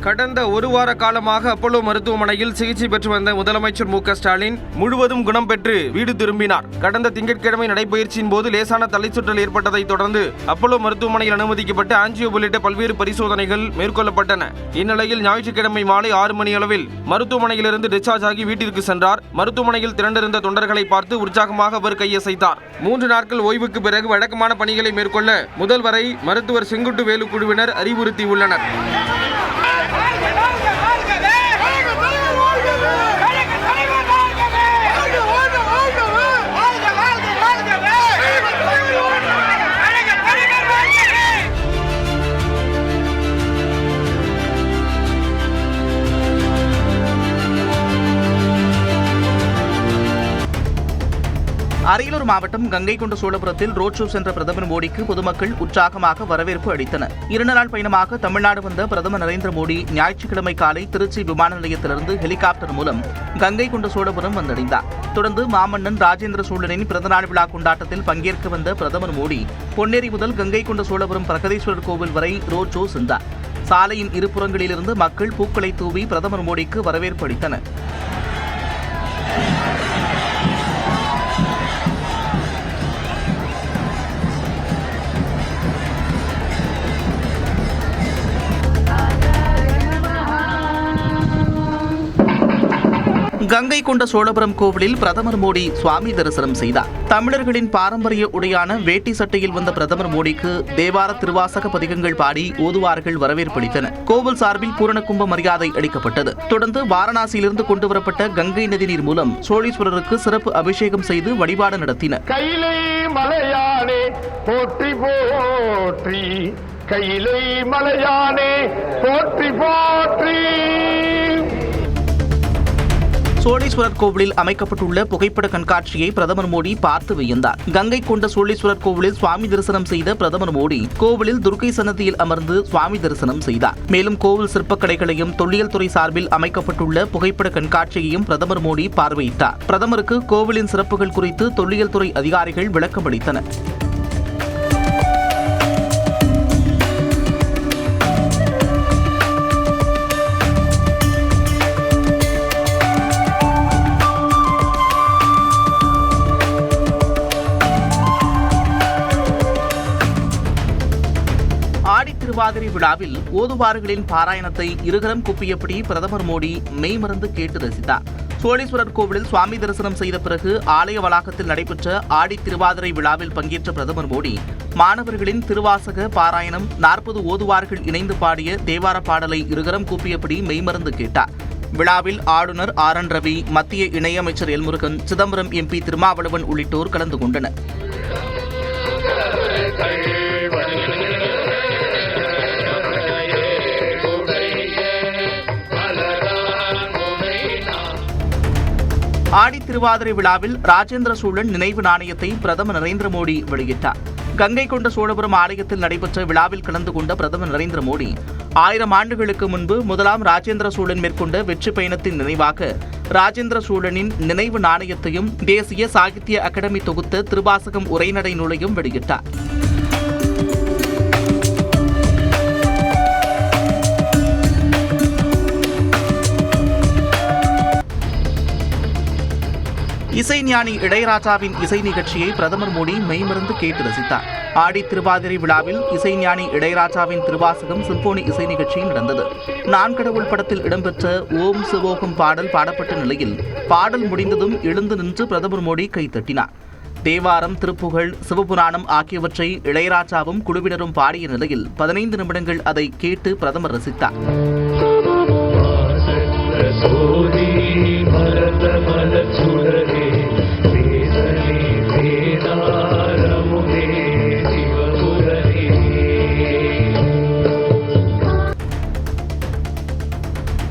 கடந்த ஒரு வார காலமாக அப்போலோ மருத்துவமனையில் சிகிச்சை பெற்று வந்த முதலமைச்சர் மு க ஸ்டாலின் முழுவதும் குணம் பெற்று வீடு திரும்பினார். கடந்த திங்கட்கிழமை நடைபயிற்சியின் போது லேசான தலைச்சுற்றல் ஏற்பட்டதை தொடர்ந்து அப்போலோ மருத்துவமனையில் அனுமதிக்கப்பட்டு ஆஞ்சியோ உள்ளிட்ட பல்வேறு பரிசோதனைகள் மேற்கொள்ளப்பட்டன. இந்நிலையில் ஞாயிற்றுக்கிழமை மாலை 6 மணி அளவில் மருத்துவமனையிலிருந்து டிஸ்சார்ஜ் ஆகி வீட்டிற்கு சென்றார். மருத்துவமனையில் திரண்டிருந்த தொண்டர்களை பார்த்து உற்சாகமாக அவர் கையசைத்தார். 3 நாட்கள் ஓய்வுக்கு பிறகு வழக்கமான பணிகளை மேற்கொள்ள முதல்வரை மருத்துவர் செங்குட்டு வேலு குழுவினர் அறிவுறுத்தியுள்ளனர். அரியலூர் மாவட்டம் கங்கை கொண்ட சோழபுரத்தில் ரோட் ஷோ சென்ற பிரதமர் மோடிக்கு பொதுமக்கள் உற்சாகமாக வரவேற்பு அளித்தனர். 2 நாள் பயணமாக தமிழ்நாடு வந்த பிரதமர் நரேந்திர மோடி ஞாயிற்றுக்கிழமை காலை திருச்சி விமான நிலையத்திலிருந்து ஹெலிகாப்டர் மூலம் கங்கை கொண்ட சோழபுரம் வந்தடைந்தார். தொடர்ந்து மாமன்னன் ராஜேந்திர சோழனின் பிறந்தநாள் விழா கொண்டாட்டத்தில் பங்கேற்க வந்த பிரதமர் மோடி பொன்னேரி முதல் கங்கை கொண்ட சோழபுரம் பிரகதீஸ்வரர் கோவில் வரை ரோட் ஷோ சென்றார். சாலையின் இருபுறங்களிலிருந்து மக்கள் பூக்களை தூவி பிரதமர் மோடிக்கு வரவேற்பு அளித்தனர். கங்கை கொண்ட சோழபுரம் கோவிலில் பிரதமர் மோடி சுவாமி தரிசனம் செய்தார். தமிழர்களின் பாரம்பரிய உடையான வேட்டி சட்டையில் வந்த பிரதமர் மோடிக்கு தேவார திருவாசக பதிகங்கள் பாடி ஓதுவார்கள் வரவேற்பளித்தனர். கோவில் சார்பில் பூரண கும்ப மரியாதை அளிக்கப்பட்டது. தொடர்ந்து வாரணாசியிலிருந்து கொண்டுவரப்பட்ட கங்கை நதிநீர் மூலம் சோழீஸ்வரருக்கு சிறப்பு அபிஷேகம் செய்து வழிபாடு நடத்தினர். கையிலை மலையானே போற்றி போற்றி, கையிலை மலையானே போற்றி போற்றி. சோழீஸ்வரர் கோவிலில் அமைக்கப்பட்டுள்ள புகைப்பட கண்காட்சியை பிரதமர் மோடி பார்த்து வியந்தார். கங்கை கொண்ட சோழீஸ்வரர் கோவிலில் சுவாமி தரிசனம் செய்த பிரதமர் மோடி கோவிலில் துர்க்கை சன்னதியில் அமர்ந்து சுவாமி தரிசனம் செய்தார். மேலும் கோவில் சிற்பக்கடைகளையும் தொல்லியல் துறை சார்பில் அமைக்கப்பட்டுள்ள புகைப்பட கண்காட்சியையும் பிரதமர் மோடி பார்வையிட்டார். பிரதமருக்கு கோவிலின் சிறப்புகள் குறித்து தொல்லியல் துறை அதிகாரிகள் விளக்கம் அளித்தனர். திருவாதிரை விழாவில் ஓதுவார்களின் பாராயணத்தை இருகரம் குப்பியபடி பிரதமர் மோடி மெய்மறந்து கேட்டு ரசித்தார். சோழீஸ்வரர் கோவிலில் சுவாமி தரிசனம் செய்த பிறகு ஆலய வளாகத்தில் நடைபெற்ற ஆடி திருவாதிரை விழாவில் பங்கேற்ற பிரதமர் மோடி மாணவர்களின் திருவாசக பாராயணம் 40 ஓதுவார்கள் இணைந்து பாடிய தேவார பாடலை இருகரம் கூப்பியபடி மெய்மறந்து கேட்டார். விழாவில் ஆளுநர் RN ரவி, மத்திய இணையமைச்சர் எல் முருகன், சிதம்பரம் MP திருமாவளவன் உள்ளிட்டோர் கலந்து கொண்டனர். ஆடி திருவாதிரை விழாவில் ராஜேந்திர சோழன் நினைவு நாணயத்தை பிரதமர் நரேந்திர மோடி வெளியிட்டார். கங்கை கொண்ட சோழபுரம் ஆலயத்தில் நடைபெற்ற விழாவில் கலந்து கொண்ட பிரதமர் நரேந்திர மோடி 1000 ஆண்டுகளுக்கு முன்பு முதலாம் ராஜேந்திர சோழன் மேற்கொண்ட வெற்றி பயணத்தின் நினைவாக ராஜேந்திர சோழனின் நினைவு நாணயத்தையும் தேசிய சாகித்ய அகாடமி தொகுத்த திருவாசகம் உரைநடை நூலையும் வெளியிட்டார். இசைஞானி இளையராஜாவின் இசை நிகழ்ச்சியை பிரதமர் மோடி மெய்மறந்து கேட்டு ரசித்தார். ஆடி திருவாதிரை விழாவில் இசைஞானி இளையராஜாவின் திருவாசகம் சிம்போனி இசை நிகழ்ச்சி நடந்தது. நான் கடவுள் படத்தில் இடம்பெற்ற ஓம் சிவோகம் பாடல் பாடப்பட்ட நிலையில் பாடல் முடிந்ததும் எழுந்து நின்று பிரதமர் மோடி கைத்தட்டினார். தேவாரம், திருப்புகழ், சிவபுராணம் ஆகியவற்றை இளையராஜாவும் குழுவினரும் பாடிய நிலையில் 15 நிமிடங்கள் அதை கேட்டு பிரதமர் ரசித்தார்.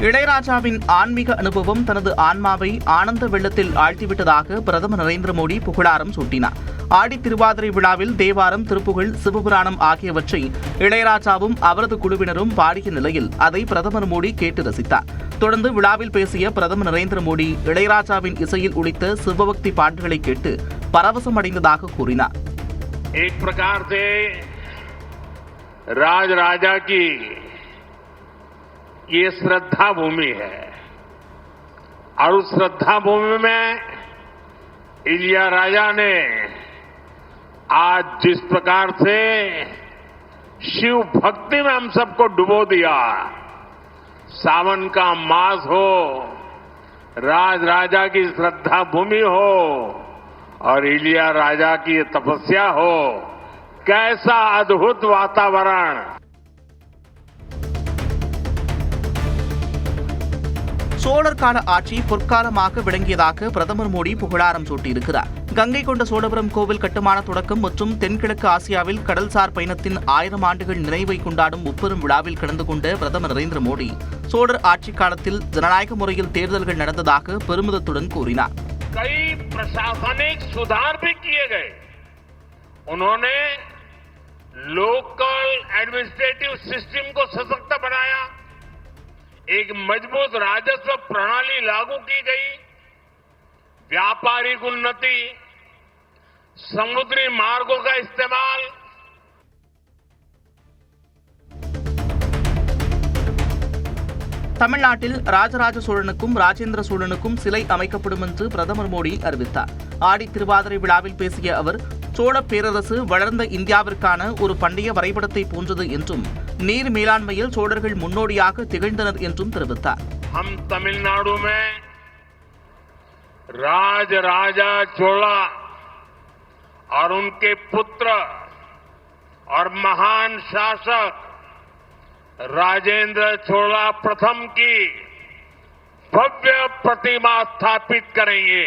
இளையராஜாவின் ஆன்மீக அனுபவம் தனது ஆன்மாவை ஆனந்த வெள்ளத்தில் ஆழ்த்திவிட்டதாக பிரதமர் நரேந்திர மோடி புகழாரம் சூட்டினார். ஆடி திருவாதிரை விழாவில் தேவாரம், திருப்புகழ், சிவபுராணம் ஆகியவற்றை இளையராஜாவும் அவரது குழுவினரும் பாடிய நிலையில் அதை பிரதமர் மோடி கேட்டு ரசித்தார். தொடர்ந்து விழாவில் பேசிய பிரதமர் நரேந்திர மோடி இளையராஜாவின் இசையில் ஒலித்த சிவபக்தி பாடல்களை கேட்டு பரவசம் அடைந்ததாக கூறினார். एक प्रकार से राज राजा की ये श्रद्धा भूमि है और उस श्रद्धा भूमि में इलिया राजा ने आज जिस प्रकार से शिव भक्ति में हम सबको डुबो दिया, सावन का मास हो, राज राजा की श्रद्धा भूमि हो और इलिया राजा की तपस्या हो, कैसा अद्भुत वातावरण। சோழர் கால ஆட்சி பொற்காலமாக விளங்கியதாக பிரதமர் மோடி புகழாரம் சூட்டியிருக்கிறார். கங்கை கொண்ட சோழபுரம் கோவில் கட்டுமான தொடக்கம் மற்றும் தென்கிழக்கு ஆசியாவில் கடல்சார் பயணத்தின் 1000 ஆண்டுகள் நினைவை கொண்டாடும் முப்பெரும் விழாவில் கலந்து கொண்ட பிரதமர் நரேந்திர மோடி சோழர் ஆட்சி காலத்தில் ஜனநாயக முறையில் தேர்தல்கள் நடந்ததாக பெருமிதத்துடன் கூறினார். कई प्रशासनिक सुधार भी किए गए. उन्होंने लोकल एडमिनिस्ट्रेटिव सिस्टम को सशक्त बनाया, एक मजबूत राजस्व प्रणाली लागू की गई, व्यापारिक उन्नति, समुद्री मार्गों का इस्तेमाल, தமிழ்நாட்டில் ராஜராஜ சோழனுக்கும் ராஜேந்திர சோழனுக்கும் சிலை அமைக்கப்படும் என்று பிரதமர் மோடி அறிவித்தார். ஆடி திருவாதிரை விழாவில் பேசிய அவர், சோழ பேரரசு வளர்ந்த இந்தியாவிற்கான ஒரு பண்டைய வரைபடத்தை போன்றது என்றும் நீர் மேலாண்மையில் சோழர்கள் முன்னோடியாக திகழ்ந்தனர் என்றும் தெரிவித்தார். हम तमिलनाडु में राजा चोला और उनके पुत्र और महान शासक राजेंद्र चोला प्रथम की भव्य प्रतिमा स्थापित करेंगे.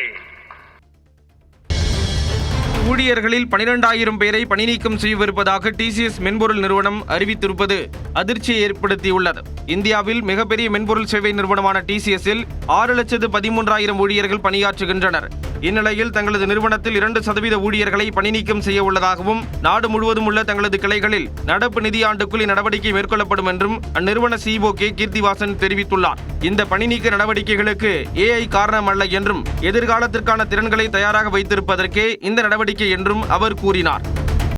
ஊழியர்களில் 12,000 பேரை பணிநீக்கம் செய்யவிருப்பதாக TCS மென்பொருள் நிறுவனம் அறிவித்திருப்பது அதிர்ச்சியை ஏற்படுத்தியுள்ளது. இந்தியாவில் மிகப்பெரிய மென்பொருள் சேவை நிறுவனமான TCSல் 6,13,000 ஊழியர்கள் பணியாற்றுகின்றனர். இந்நிலையில் தங்களது நிறுவனத்தில் 2% ஊழியர்களை பணிநீக்கம் செய்ய உள்ளதாகவும், நாடு முழுவதும் உள்ள தங்களது கிளைகளில் நடப்பு நிதியாண்டுக்குள் நடவடிக்கை மேற்கொள்ளப்படும் என்றும் அந்நிறுவன CEO கே கீர்த்திவாசன் தெரிவித்துள்ளார். இந்த பணிநீக்க நடவடிக்கைகளுக்கு AI காரணம் அல்ல என்றும், எதிர்காலத்திற்கான திறன்களை தயாராக வைத்திருப்பதற்கே இந்த நடவடிக்கை என்றும் அவர் கூறினார்.